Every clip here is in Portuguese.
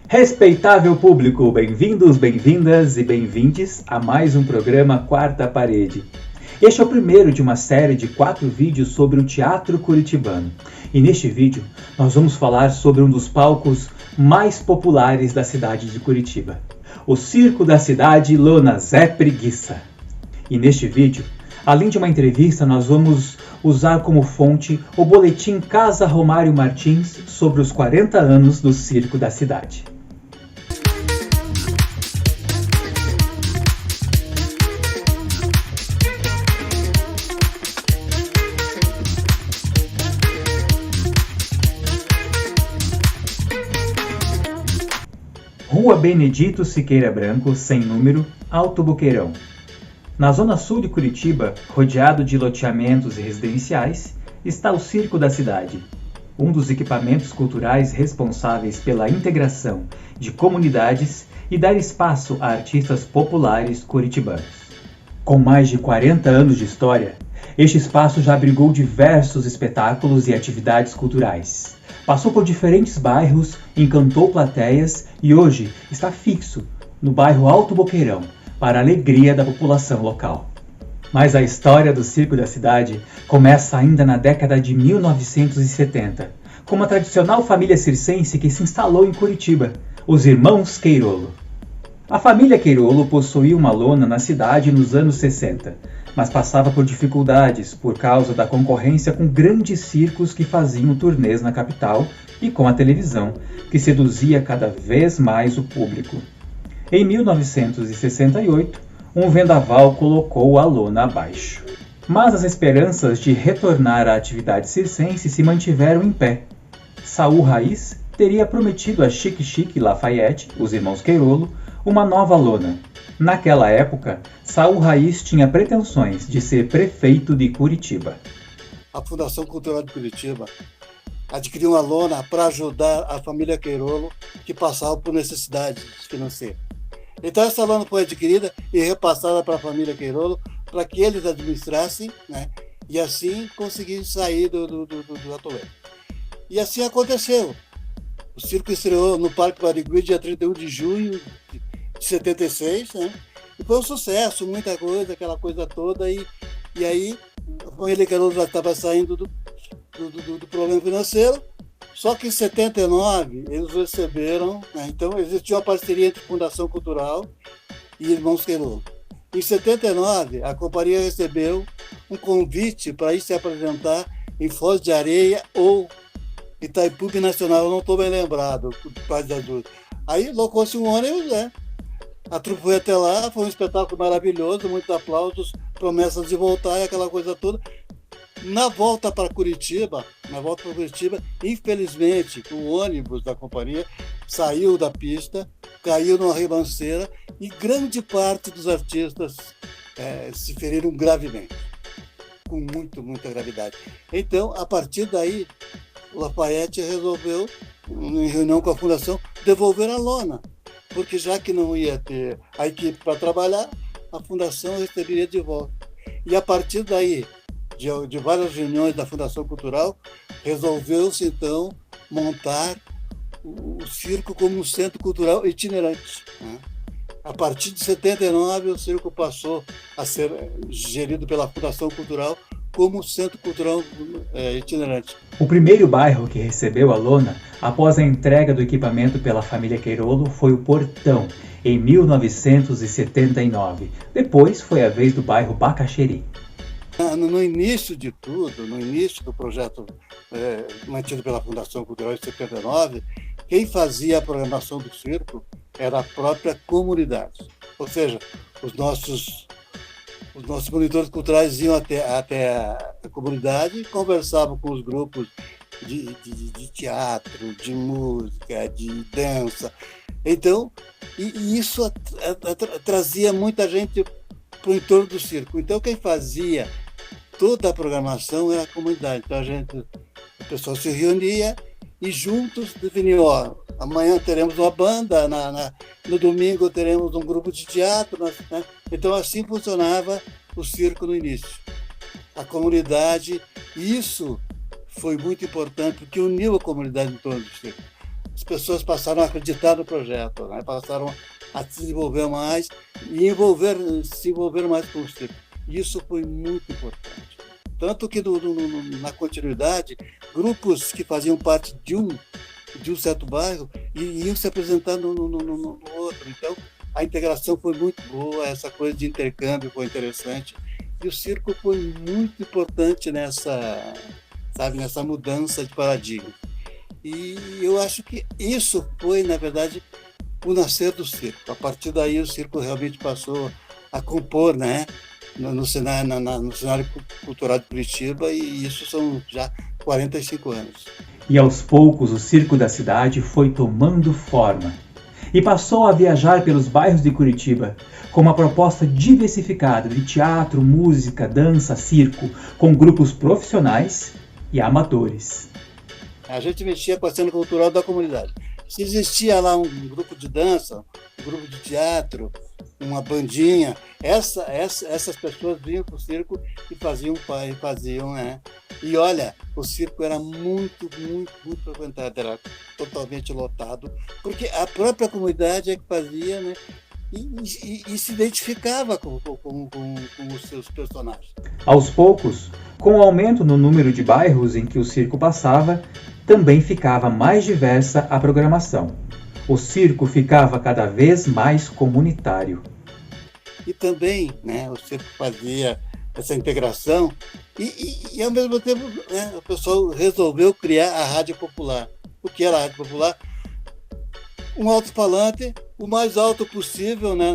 Respeitável público, bem-vindos, bem-vindas e bem-vindes a mais um programa Quarta Parede. Este é o primeiro de uma série de 4 vídeos sobre o teatro curitibano. E neste vídeo nós vamos falar sobre um dos palcos mais populares da cidade de Curitiba, o Circo da Cidade Lona Zé Preguiça. E neste vídeo, além de uma entrevista, nós vamos usar como fonte o boletim Casa Romário Martins sobre os 40 anos do Circo da Cidade. Rua Benedito Siqueira Branco, sem número, Alto Boqueirão. Na zona sul de Curitiba, rodeado de loteamentos e residenciais, está o Circo da Cidade, um dos equipamentos culturais responsáveis pela integração de comunidades e dar espaço a artistas populares curitibanos. Com mais de 40 anos de história, este espaço já abrigou diversos espetáculos e atividades culturais. Passou por diferentes bairros, encantou plateias e hoje está fixo no bairro Alto Boqueirão, para a alegria da população local. Mas a história do Circo da Cidade começa ainda na década de 1970, com uma tradicional família circense que se instalou em Curitiba, os Irmãos Queirolo. A família Queirolo possuía uma lona na cidade nos anos 60, mas passava por dificuldades por causa da concorrência com grandes circos que faziam turnês na capital e com a televisão, que seduzia cada vez mais o público. Em 1968, um vendaval colocou a lona abaixo. Mas as esperanças de retornar à atividade circense se mantiveram em pé. Saul Raiz teria prometido a Chique Chique e Lafayette, os irmãos Queirolo, uma nova lona. Naquela época, Saul Raiz tinha pretensões de ser prefeito de Curitiba. A Fundação Cultural de Curitiba adquiriu uma lona para ajudar a família Queirolo que passava por necessidades financeiras. Então essa lona foi adquirida e repassada para a família Queirolo para que eles administrassem, né, e assim conseguissem sair do atoleiro. E assim aconteceu. O circo estreou no Parque Barigui dia 31 de junho de 76, né? E foi um sucesso, muita coisa, aquela coisa toda. E aí a família Queirolo já estava saindo do problema financeiro. Só que em 79 eles receberam, né? Então existiu a parceria entre Fundação Cultural e Irmãos Queirolo. Em 79 a companhia recebeu um convite para ir se apresentar em Foz de Areia ou Itaipu Nacional, eu não estou bem lembrado, quase das duas. Aí locou-se um ônibus, né? A trupe foi até lá, foi um espetáculo maravilhoso, muitos aplausos, promessas de voltar e aquela coisa toda. Na volta para Curitiba, infelizmente, o ônibus da companhia saiu da pista, caiu numa ribanceira e grande parte dos artistas se feriram gravemente, com muita gravidade. Então, a partir daí, o Lafayette resolveu, em reunião com a Fundação, devolver a lona, porque já que não ia ter a equipe para trabalhar, a Fundação receberia de volta. E a partir daí, de várias reuniões da Fundação Cultural, resolveu-se então montar o circo como um centro cultural itinerante, né? A partir de 79, o circo passou a ser gerido pela Fundação Cultural como um centro cultural itinerante. O primeiro bairro que recebeu a lona após a entrega do equipamento pela família Queirolo foi o Portão, em 1979. Depois foi a vez do bairro Bacaxeri. No início de tudo, no início do projeto mantido pela Fundação Cultural em 79, quem fazia a programação do circo era a própria comunidade. Ou seja, os nossos monitores culturais iam até a comunidade e conversavam com os grupos de teatro, de música, de dança. Então, e isso trazia muita gente para o entorno do circo. Então, quem fazia toda a programação era a comunidade. Então, o pessoal se reunia e juntos definiam, amanhã teremos uma banda, no domingo teremos um grupo de teatro, né? Então, assim funcionava o circo no início. A comunidade, isso foi muito importante, porque uniu a comunidade em torno do circo. as pessoas passaram a acreditar no projeto, né? Passaram a se desenvolver mais e se envolver mais com o circo. Isso foi muito importante. Tanto que na continuidade, grupos que faziam parte de um certo bairro iam se apresentar no outro. Então, a integração foi muito boa, essa coisa de intercâmbio foi interessante. E o circo foi muito importante nessa mudança de paradigma. E eu acho que isso foi, na verdade, o nascer do circo. A partir daí, o circo realmente passou a compor, né, no cenário cultural de Curitiba, e isso são já 45 anos. E aos poucos o Circo da Cidade foi tomando forma e passou a viajar pelos bairros de Curitiba com uma proposta diversificada de teatro, música, dança, circo, com grupos profissionais e amadores. A gente mexia com a cena cultural da comunidade. Se existia lá um grupo de dança, um grupo de teatro, uma bandinha, essas pessoas vinham para o circo e faziam, né? E olha, o circo era muito, muito, muito frequentado, era totalmente lotado, porque a própria comunidade é que fazia, né? E se identificava com os seus personagens. Aos poucos, com o aumento no número de bairros em que o circo passava, também ficava mais diversa a programação. O circo ficava cada vez mais comunitário. E também, né, o circo fazia essa integração e ao mesmo tempo, né, o pessoal resolveu criar a Rádio Popular. O que era a Rádio Popular? Um alto-falante, o mais alto possível, né,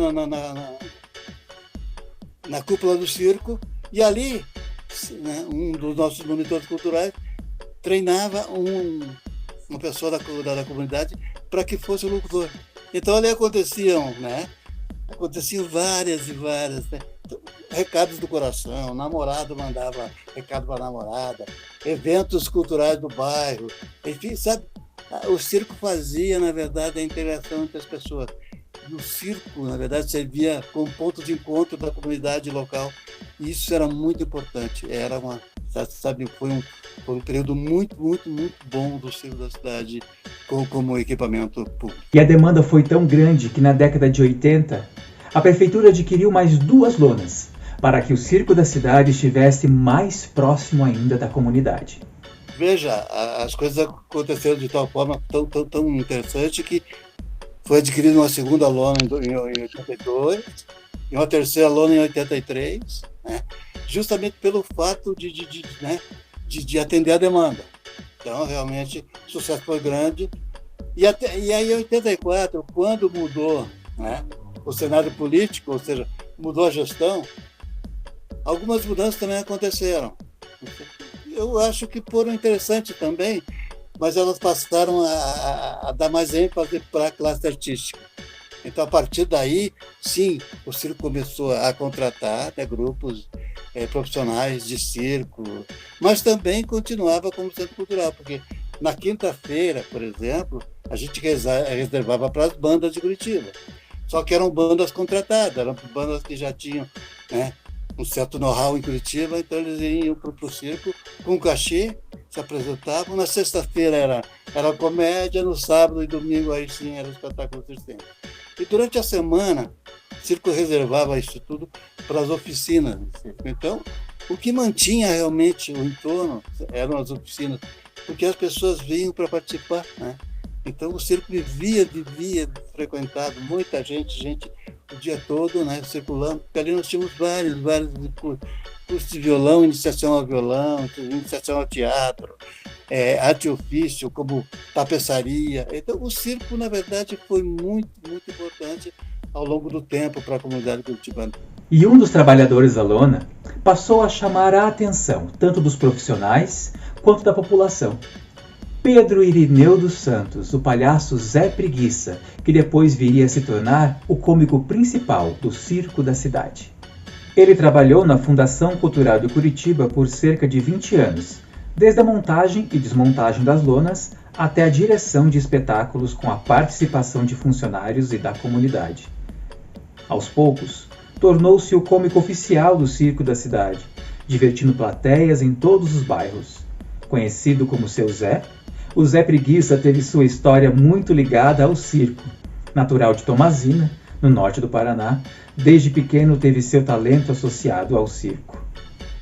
na cúpula do circo, e ali, né, um dos nossos monitores culturais treinava uma pessoa da comunidade para que fosse o locutor. Então ali aconteciam várias e várias, né? Recados do coração, namorado mandava recado para a namorada, eventos culturais do bairro, enfim, sabe? O circo fazia, na verdade, a integração entre as pessoas. E o circo, na verdade, servia como ponto de encontro da comunidade local. E isso era muito importante. Foi um período muito, muito, muito bom do Circo da Cidade como equipamento público. E a demanda foi tão grande que na década de 80, a prefeitura adquiriu mais 2 lonas para que o Circo da Cidade estivesse mais próximo ainda da comunidade. Veja, as coisas aconteceram de tal forma tão interessante que foi adquirida uma segunda lona em 82 e uma terceira lona em 83, né? Justamente pelo fato de atender a demanda. Então, realmente, o sucesso foi grande. E aí, em 84, quando mudou, né, o cenário político, ou seja, mudou a gestão, algumas mudanças também aconteceram. Eu acho que foram interessantes também, mas elas passaram a dar mais ênfase para a classe artística. Então, a partir daí, sim, o circo começou a contratar, né, grupos profissionais de circo, mas também continuava como centro cultural, porque na quinta-feira, por exemplo, a gente reservava para as bandas de Curitiba. Só que eram bandas contratadas, eram bandas que já tinham, né, um certo know-how em Curitiba, então eles iam para o circo com cachê, se apresentavam. Na sexta-feira era comédia, no sábado e domingo aí sim era espetáculo circense. E durante a semana, o circo reservava isso tudo para as oficinas. Então, o que mantinha realmente o entorno eram as oficinas, porque as pessoas vinham para participar, né? Então, o circo vivia frequentado, muita gente o dia todo, né, circulando, porque ali nós tínhamos vários cursos de violão, iniciação ao violão, iniciação ao teatro, arte e ofício, como tapeçaria. Então, o circo, na verdade, foi muito, muito importante ao longo do tempo para a comunidade curitibana. E um dos trabalhadores da lona passou a chamar a atenção tanto dos profissionais quanto da população. Pedro Irineu dos Santos, o palhaço Zé Preguiça, que depois viria a se tornar o cômico principal do Circo da Cidade. Ele trabalhou na Fundação Cultural de Curitiba por cerca de 20 anos, desde a montagem e desmontagem das lonas até a direção de espetáculos com a participação de funcionários e da comunidade. Aos poucos, tornou-se o cômico oficial do Circo da Cidade, divertindo plateias em todos os bairros. Conhecido como Seu Zé, O Zé Preguiça teve sua história muito ligada ao circo. Natural de Tomazina, no norte do Paraná, desde pequeno teve seu talento associado ao circo.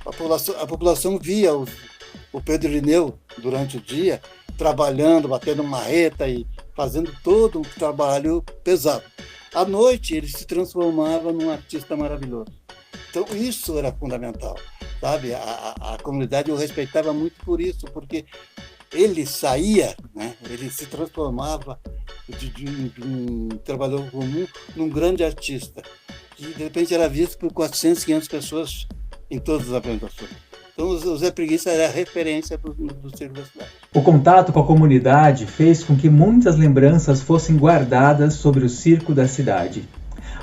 A população via o Pedro Irineu durante o dia trabalhando, batendo marreta e fazendo todo um trabalho pesado. À noite ele se transformava num artista maravilhoso. Então isso era fundamental, sabe? A comunidade o respeitava muito por isso, porque ele saía, né? Ele se transformava de um trabalhador comum num grande artista, que de repente era visto por 400, 500 pessoas em todas as apresentações. Então o Zé Preguiça era a referência do circo da cidade. O contato com a comunidade fez com que muitas lembranças fossem guardadas sobre o circo da cidade.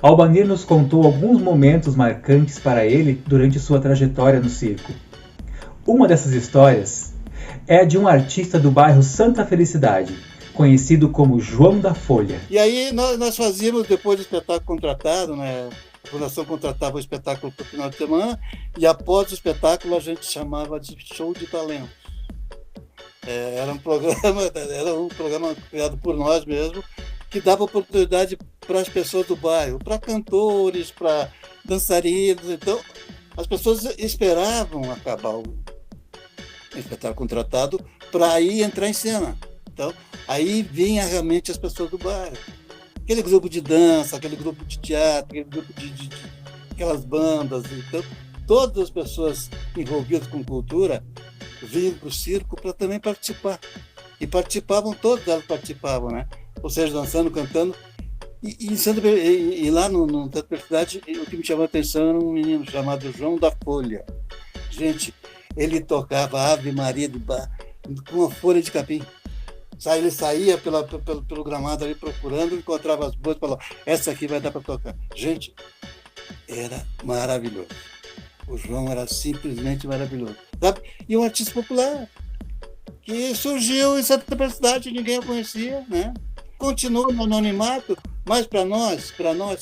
Albanir nos contou alguns momentos marcantes para ele durante sua trajetória no circo. Uma dessas histórias é a de um artista do bairro Santa Felicidade, conhecido como João da Folha. E aí nós fazíamos, depois do espetáculo contratado, né? A fundação contratava o espetáculo para o final de semana e após o espetáculo a gente chamava de show de talentos. Era um programa criado por nós mesmos, que dava oportunidade para as pessoas do bairro, para cantores, para dançarinos. Então, as pessoas esperavam acabar o espetáculo contratado para aí entrar em cena. Então, aí vinha realmente as pessoas do bairro. Aquele grupo de dança, aquele grupo de teatro, aquele grupo de aquelas bandas. Então, todas as pessoas envolvidas com cultura vinham para o circo para também participar. E participavam, todas elas participavam, né? Ou seja, dançando, cantando. E lá no Santa Felicidade, o que me chamou a atenção era um menino chamado João da Folha. Gente, ele tocava Ave Maria de Bar com uma folha de capim. Ele saía pelo gramado ali procurando, encontrava as boas e falava: essa aqui vai dar para tocar. Gente, era maravilhoso. O João era simplesmente maravilhoso. Sabe? E um artista popular que surgiu em Santa Felicidade, ninguém o conhecia, né? Continuou no anonimato, mas para nós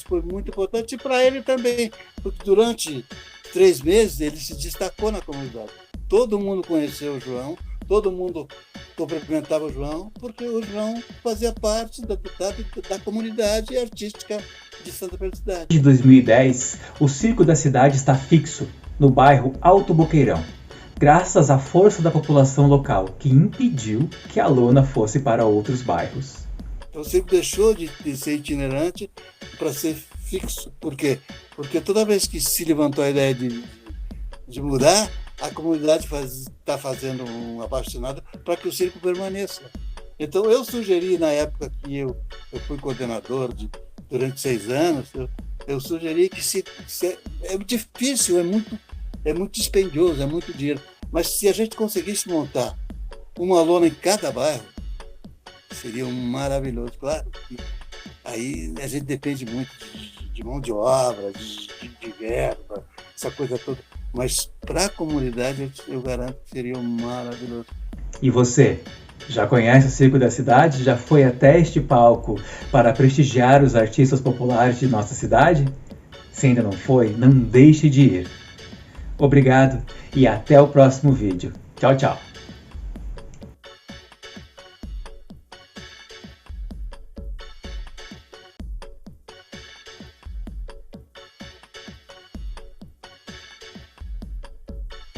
foi muito importante e para ele também, porque durante 3 meses ele se destacou na comunidade. Todo mundo conheceu o João, todo mundo cumprimentava o João, porque o João fazia parte da comunidade artística de Santa Felicidade. Desde 2010, o Circo da Cidade está fixo no bairro Alto Boqueirão, graças à força da população local, que impediu que a lona fosse para outros bairros. Então, o circo deixou de ser itinerante para ser fixo. Por quê? Porque toda vez que se levantou a ideia de mudar, a comunidade está fazendo um abaixo-assinado para que o circo permaneça. Então, eu sugeri, na época que eu fui coordenador durante 6 anos, eu sugeri que é difícil, é muito dispendioso, é muito dinheiro, mas se a gente conseguisse montar uma lona em cada bairro, seria maravilhoso. Claro que aí a gente depende muito de mão de obra, de verba, essa coisa toda. Mas para a comunidade eu garanto que seria maravilhoso. E você? Já conhece o Circo da Cidade? Já foi até este palco para prestigiar os artistas populares de nossa cidade? Se ainda não foi, não deixe de ir. Obrigado e até o próximo vídeo. Tchau, tchau.